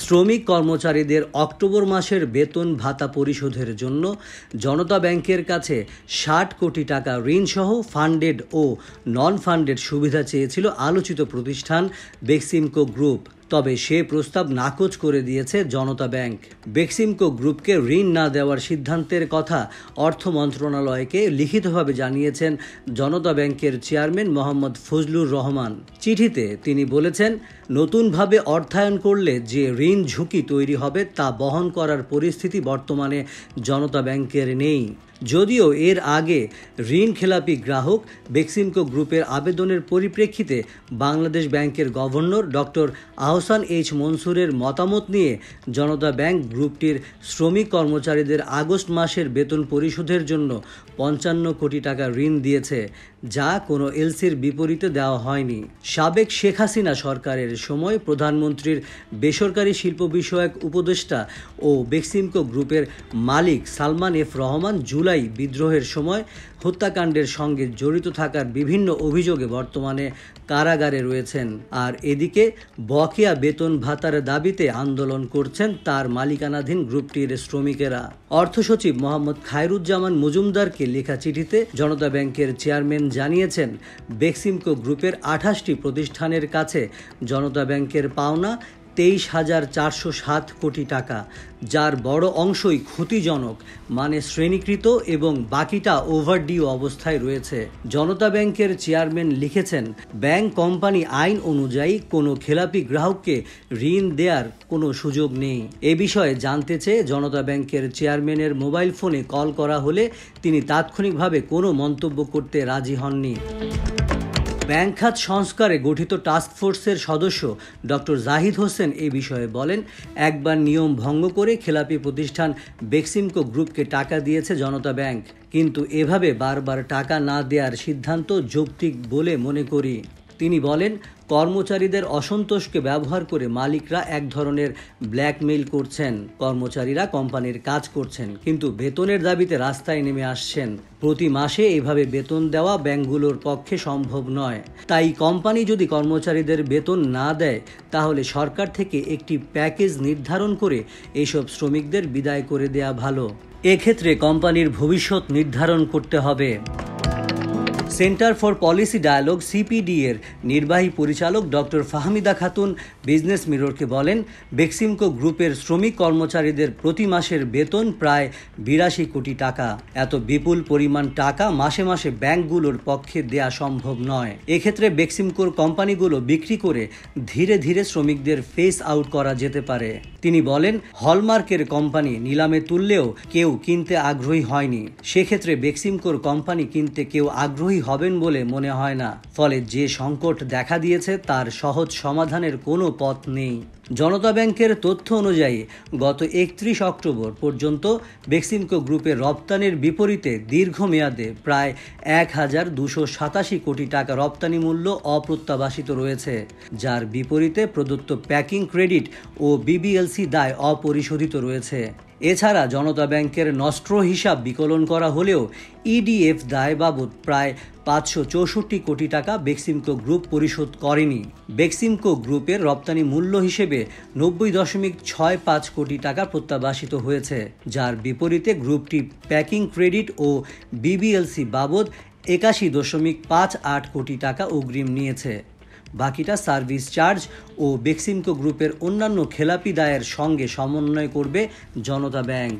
শ্রমিক কর্মচারীদের অক্টোবর মাসের বেতন ভাতা পরিশোধের জন্য জনতা ব্যাংকের কাছে ৬০ কোটি টাকা ঋণসহ ফান্ডেড ও নন ফান্ডেড সুবিধা চেয়েছিল আলোচিত প্রতিষ্ঠান বেক্সিমকো গ্রুপ। তবে সে প্রস্তাব নাকচ করে দিয়েছে জনতা ব্যাংক। বেক্সিমকো গ্রুপকে ঋণ না দেওয়ার সিদ্ধান্তের কথা অর্থ মন্ত্রণালয়কে লিখিতভাবে জানিয়েছেন জনতা ব্যাংকের চেয়ারম্যান মোহাম্মদ ফজলুর রহমান। চিঠিতে তিনি বলেছেন, নতুনভাবে অর্থায়ন করলে যে ঋণ ঝুঁকি তৈরি হবে তা বহন করার পরিস্থিতি বর্তমানে জনতা ব্যাংকের নেই। যদিও এর আগে ঋণ খেলাপি গ্রাহক বেক্সিমকো গ্রুপের আবেদনের পরিপ্রেক্ষিতে বাংলাদেশ ব্যাংকের গভর্নর ডক্টর আহসান এইচ মনসুরের মতামত নিয়ে জনতা ব্যাংক গ্রুপটির শ্রমিক কর্মচারীদের আগস্ট মাসের বেতন পরিশোধের জন্য ৫৫ কোটি টাকা ঋণ দিয়েছে, যা কোনো এলসির বিপরীতে দেওয়া হয়নি। সাবেক শেখ হাসিনা সরকারের সময় প্রধানমন্ত্রীর বেসরকারি শিল্প বিষয়ক উপদেষ্টা ও বেক্সিমকো গ্রুপের মালিক সালমান এফ রহমান জুলাই বিদ্রোহের সময় হত্যাকাণ্ডের সঙ্গে জড়িত থাকার বিভিন্ন অভিযোগে বর্তমানে কারাগারে রয়েছেন। আর এদিকে বকেয়া বেতন ভাতার দাবিতে আন্দোলন করছেন তার মালিকানাধীন গ্রুপটির শ্রমিকেরা। অর্থ সচিব মোহাম্মদ খায়রুজ্জামান মজুমদারকে লেখা চিঠিতে জনতা ব্যাংকের চেয়ারম্যান জানিয়েছেন, বেক্সিমকো গ্রুপের ২৮টি প্রতিষ্ঠানের কাছে জনতা ব্যাংকের পাওনা ২৩,৪০৭ কোটি টাকা, যার বড় অংশই ক্ষতিজনক মানে শ্রেণীকৃত এবং বাকিটা ওভারডিউ অবস্থায় রয়েছে। জনতা ব্যাংকের চেয়ারম্যান লিখেছেন, ব্যাংক কোম্পানি আইন অনুযায়ী কোনো খেলাপি গ্রাহককে ঋণ দেওয়ার কোনো সুযোগ নেই। এ বিষয়ে জানতে চেয়ে জনতা ব্যাংকের চেয়ারম্যানের মোবাইল ফোনে কল করা হলে তিনি তাৎক্ষণিকভাবে কোনো মন্তব্য করতে রাজি হননি। ব্যাংক খাত সংস্কারে গঠিত টাস্কফোর্সের সদস্য ডক্টর জাহিদ হোসেন এ বিষয়ে বলেন, একবার নিয়ম ভঙ্গ করে খেলাপি প্রতিষ্ঠান বেক্সিমকো গ্রুপকে টাকা দিয়েছে জনতা ব্যাংক, কিন্তু এভাবে বারবার টাকা না দেওয়ার সিদ্ধান্ত যৌক্তিক বলে মনে করি। তিনি বলেন, কর্মচারীদের অসন্তোষকে ব্যবহার করে মালিকরা এক ধরনের ব্ল্যাকমেইল করছেন। কর্মচারীরা কোম্পানির কাজ করছেন কিন্তু বেতনের দাবিতে রাস্তায় নেমে আসছেন। প্রতি মাসে এভাবে বেতন দেওয়া ব্যাংকগুলোর পক্ষে সম্ভব নয়। তাই কোম্পানি যদি কর্মচারীদের বেতন না দেয় তাহলে সরকার থেকে একটি প্যাকেজ নির্ধারণ করে এইসব শ্রমিকদের বিদায় করে দেয়া ভালো। এক্ষেত্রে কোম্পানির ভবিষ্যৎ নির্ধারণ করতে হবে। Centre for policy dialogue CPD এর নির্বাহী পরিচালক ডক্টর ফাহমিদা খাতুন বিজনেস মিররকে বলেন, বেক্সিমকো গ্রুপের শ্রমিক কর্মচারীদের প্রতি মাসের বেতন প্রায় ৮২ কোটি টাকা। এত বিপুল পরিমাণ টাকা মাসে মাসে ব্যাংকগুলোর পক্ষে দেয়া সম্ভব নয়। এক্ষেত্রে বেক্সিমকোর কোম্পানিগুলো বিক্রি করে ধীরে ধীরে শ্রমিকদের ফেস আউট করা যেতে পারে। তিনি বলেন, হলমার্কের কোম্পানি নিলামে তুললেও কেউ কিনতে আগ্রহী হয়নি। সেক্ষেত্রে বেক্সিমকোর কোম্পানি কিনতে কেউ আগ্রহী হবেন বলে মনে হয় না। ফলে যে সংকট দেখা দিয়েছে তার সহজ সমাধানের কোনো পথ নেই। জনতা ব্যাংকের তথ্য অনুযায়ী গত ৩১ অক্টোবর পর্যন্ত বেক্সিমকো গ্রুপের রপ্তানির বিপরীতে দীর্ঘমেয়াদে প্রায় ১,২৮৭ কোটি টাকা রপ্তানি মূল্য অপ্রত্যাশিত রয়েছে, যার বিপরীতে প্রদত্ত প্যাকিং ক্রেডিট ও বিবিএলসি দায় অপরিশোধিত রয়েছে। এছাড়া জনতা ব্যাংকের নষ্ট হিসাব বিকলন করা হলেও ইডিএফ দায় বাবদ প্রায় ৫৬৪ কোটি টাকা বেক্সিমকো গ্রুপ পরিশোধ করেনি। বেক্সিমকো গ্রুপের রপ্তানি মূল্য হিসেবে ৯০.৬৫ কোটি টাকা প্রত্যাশিত হয়েছে, যার বিপরীতে গ্রুপটি প্যাকিং ক্রেডিট ও বিবিএলসি বাবদ ৮১.৫৮ কোটি টাকা অগ্রিম নিয়েছে। বাকিটা সার্ভিস চার্জ ও বেক্সিমকো গ্রুপের অন্যান্য খেলাপি দায়ের সঙ্গে সমন্বয় করবে জনতা ব্যাংক।